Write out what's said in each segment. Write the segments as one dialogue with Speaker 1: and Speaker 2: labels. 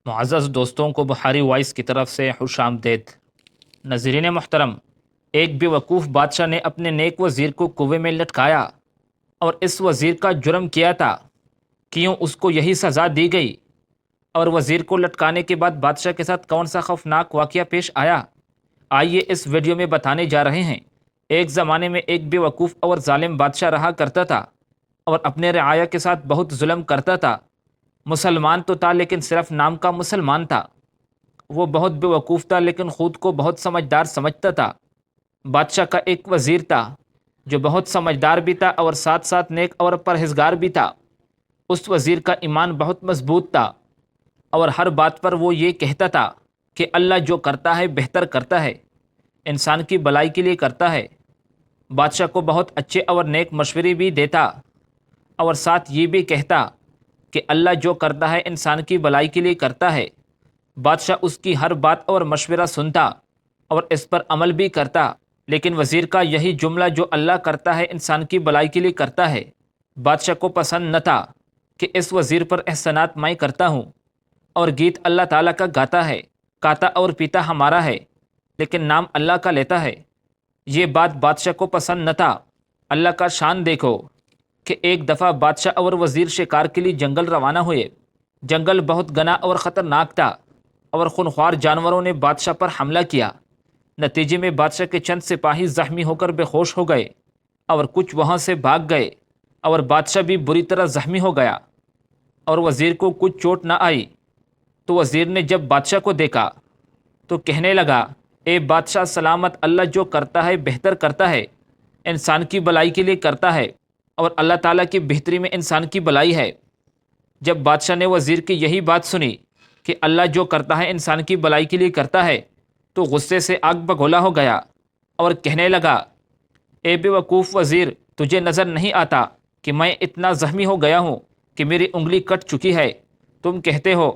Speaker 1: معزز دوستوں کو بہاری وائس کی طرف سے خوش آمدید۔ ناظرین محترم، ایک بے وقوف بادشاہ نے اپنے نیک وزیر کو کنویں میں لٹکایا اور اس وزیر کا جرم کیا تھا، کیوں اس کو یہی سزا دی گئی؟ اور وزیر کو لٹکانے کے بعد بادشاہ کے ساتھ کون سا خوفناک واقعہ پیش آیا؟ آئیے اس ویڈیو میں بتانے جا رہے ہیں۔ ایک زمانے میں ایک بے وقوف اور ظالم بادشاہ رہا کرتا تھا اور اپنے رعایا کے ساتھ بہت ظلم کرتا تھا۔ مسلمان تو تھا لیکن صرف نام کا مسلمان تھا۔ وہ بہت بے وقوف تھا لیکن خود کو بہت سمجھدار سمجھتا تھا۔ بادشاہ کا ایک وزیر تھا جو بہت سمجھدار بھی تھا اور ساتھ ساتھ نیک اور پرہیزگار بھی تھا۔ اس وزیر کا ایمان بہت مضبوط تھا اور ہر بات پر وہ یہ کہتا تھا کہ اللہ جو کرتا ہے بہتر کرتا ہے، انسان کی بھلائی کے لیے کرتا ہے۔ بادشاہ کو بہت اچھے اور نیک مشورے بھی دیتا اور ساتھ یہ بھی کہتا کہ اللہ جو کرتا ہے انسان کی بھلائی کے لیے کرتا ہے۔ بادشاہ اس کی ہر بات اور مشورہ سنتا اور اس پر عمل بھی کرتا، لیکن وزیر کا یہی جملہ جو اللہ کرتا ہے انسان کی بھلائی کے لیے کرتا ہے بادشاہ کو پسند نہ تھا کہ اس وزیر پر احسانات میں کرتا ہوں اور گیت اللہ تعالیٰ کا گاتا ہے، کھاتا اور پیتا ہمارا ہے لیکن نام اللہ کا لیتا ہے۔ یہ بات بادشاہ کو پسند نہ تھا۔ اللہ کا شان دیکھو کہ ایک دفعہ بادشاہ اور وزیر شکار کے لیے جنگل روانہ ہوئے۔ جنگل بہت گھنا اور خطرناک تھا اور خونخوار جانوروں نے بادشاہ پر حملہ کیا۔ نتیجے میں بادشاہ کے چند سپاہی زخمی ہو کر بے ہوش ہو گئے اور کچھ وہاں سے بھاگ گئے اور بادشاہ بھی بری طرح زخمی ہو گیا اور وزیر کو کچھ چوٹ نہ آئی۔ تو وزیر نے جب بادشاہ کو دیکھا تو کہنے لگا، اے بادشاہ سلامت، اللہ جو کرتا ہے بہتر کرتا ہے، انسان کی بھلائی کے لیے کرتا ہے اور اللہ تعالیٰ کی بہتری میں انسان کی بھلائی ہے۔ جب بادشاہ نے وزیر کی یہی بات سنی کہ اللہ جو کرتا ہے انسان کی بھلائی کے لیے کرتا ہے تو غصے سے آگ بگولا ہو گیا اور کہنے لگا، اے بے وقوف وزیر، تجھے نظر نہیں آتا کہ میں اتنا زخمی ہو گیا ہوں کہ میری انگلی کٹ چکی ہے؟ تم کہتے ہو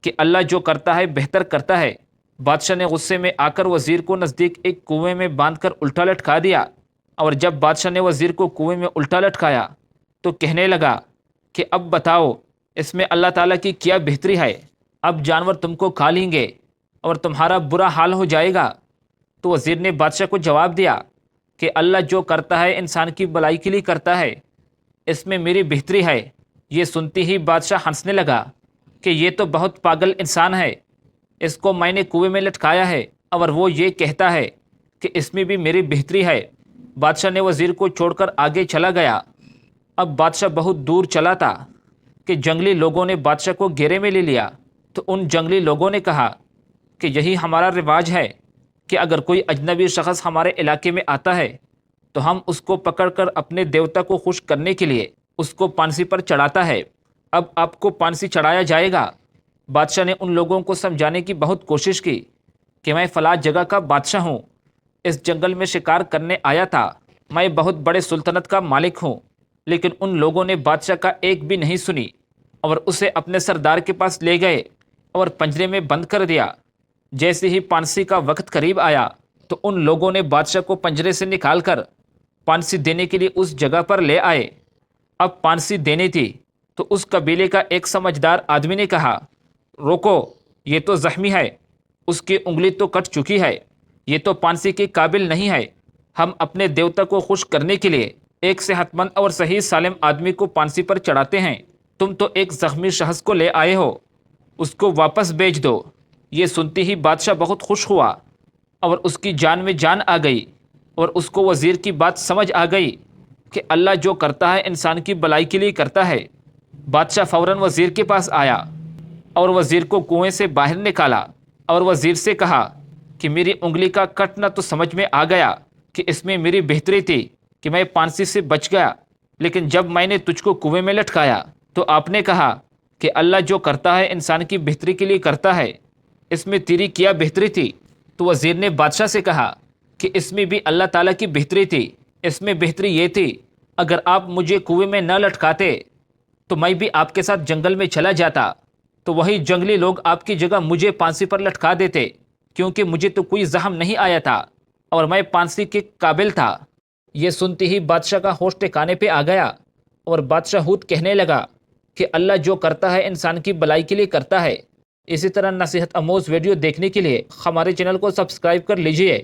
Speaker 1: کہ اللہ جو کرتا ہے بہتر کرتا ہے۔ بادشاہ نے غصے میں آ کر وزیر کو نزدیک ایک کنویں میں باندھ کر الٹا لٹکا دیا، اور جب بادشاہ نے وزیر کو کنویں میں الٹا لٹکایا تو کہنے لگا کہ اب بتاؤ اس میں اللہ تعالیٰ کی کیا بہتری ہے؟ اب جانور تم کو کھا لیں گے اور تمہارا برا حال ہو جائے گا۔ تو وزیر نے بادشاہ کو جواب دیا کہ اللہ جو کرتا ہے انسان کی بھلائی کے لیے کرتا ہے، اس میں میری بہتری ہے۔ یہ سنتے ہی بادشاہ ہنسنے لگا کہ یہ تو بہت پاگل انسان ہے، اس کو میں نے کنویں میں لٹکایا ہے اور وہ یہ کہتا ہے کہ اس میں بھی میری بہتری ہے۔ بادشاہ نے وزیر کو چھوڑ کر آگے چلا گیا۔ اب بادشاہ بہت دور چلا تھا کہ جنگلی لوگوں نے بادشاہ کو گھیرے میں لے لیا۔ تو ان جنگلی لوگوں نے کہا کہ یہی ہمارا رواج ہے کہ اگر کوئی اجنبی شخص ہمارے علاقے میں آتا ہے تو ہم اس کو پکڑ کر اپنے دیوتا کو خوش کرنے کے لیے اس کو پانسی پر چڑھاتا ہے۔ اب آپ کو پانسی چڑھایا جائے گا۔ بادشاہ نے ان لوگوں کو سمجھانے کی بہت کوشش کی کہ میں فلاں جگہ کا بادشاہ ہوں، اس جنگل میں شکار کرنے آیا تھا، میں بہت بڑے سلطنت کا مالک ہوں، لیکن ان لوگوں نے بادشاہ کا ایک بھی نہیں سنی اور اسے اپنے سردار کے پاس لے گئے اور پنجرے میں بند کر دیا۔ جیسے ہی پانسی کا وقت قریب آیا تو ان لوگوں نے بادشاہ کو پنجرے سے نکال کر پانسی دینے کے لیے اس جگہ پر لے آئے۔ اب پانسی دینی تھی تو اس قبیلے کا ایک سمجھدار آدمی نے کہا، روکو، یہ تو زخمی ہے، اس کی انگلی تو کٹ چکی ہے، یہ تو پانسی کے قابل نہیں ہے۔ ہم اپنے دیوتا کو خوش کرنے کے لیے ایک صحت مند اور صحیح سالم آدمی کو پانسی پر چڑھاتے ہیں، تم تو ایک زخمی شخص کو لے آئے ہو، اس کو واپس بھیج دو۔ یہ سنتے ہی بادشاہ بہت خوش ہوا اور اس کی جان میں جان آ گئی اور اس کو وزیر کی بات سمجھ آ گئی کہ اللہ جو کرتا ہے انسان کی بھلائی کے لیے کرتا ہے۔ بادشاہ فوراً وزیر کے پاس آیا اور وزیر کو کنویں سے باہر نکالا اور وزیر سے کہا کہ میری انگلی کا کٹنا تو سمجھ میں آ گیا کہ اس میں میری بہتری تھی کہ میں پانسی سے بچ گیا، لیکن جب میں نے تجھ کو کنویں میں لٹکایا تو آپ نے کہا کہ اللہ جو کرتا ہے انسان کی بہتری کے لیے کرتا ہے، اس میں تیری کیا بہتری تھی؟ تو وزیر نے بادشاہ سے کہا کہ اس میں بھی اللہ تعالیٰ کی بہتری تھی۔ اس میں بہتری یہ تھی، اگر آپ مجھے کنویں میں نہ لٹکاتے تو میں بھی آپ کے ساتھ جنگل میں چلا جاتا، تو وہی جنگلی لوگ آپ کی جگہ مجھے پانسی پر لٹکا دیتے، کیونکہ مجھے تو کوئی زخم نہیں آیا تھا اور میں پانسی کے قابل تھا۔ یہ سنتے ہی بادشاہ کا ہوش ٹھکانے پہ آ گیا اور بادشاہ ہود کہنے لگا کہ اللہ جو کرتا ہے انسان کی بھلائی کے لیے کرتا ہے، اسی طرح نصیحت آموز ویڈیو دیکھنے کے لیے ہمارے چینل کو سبسکرائب کر لیجئے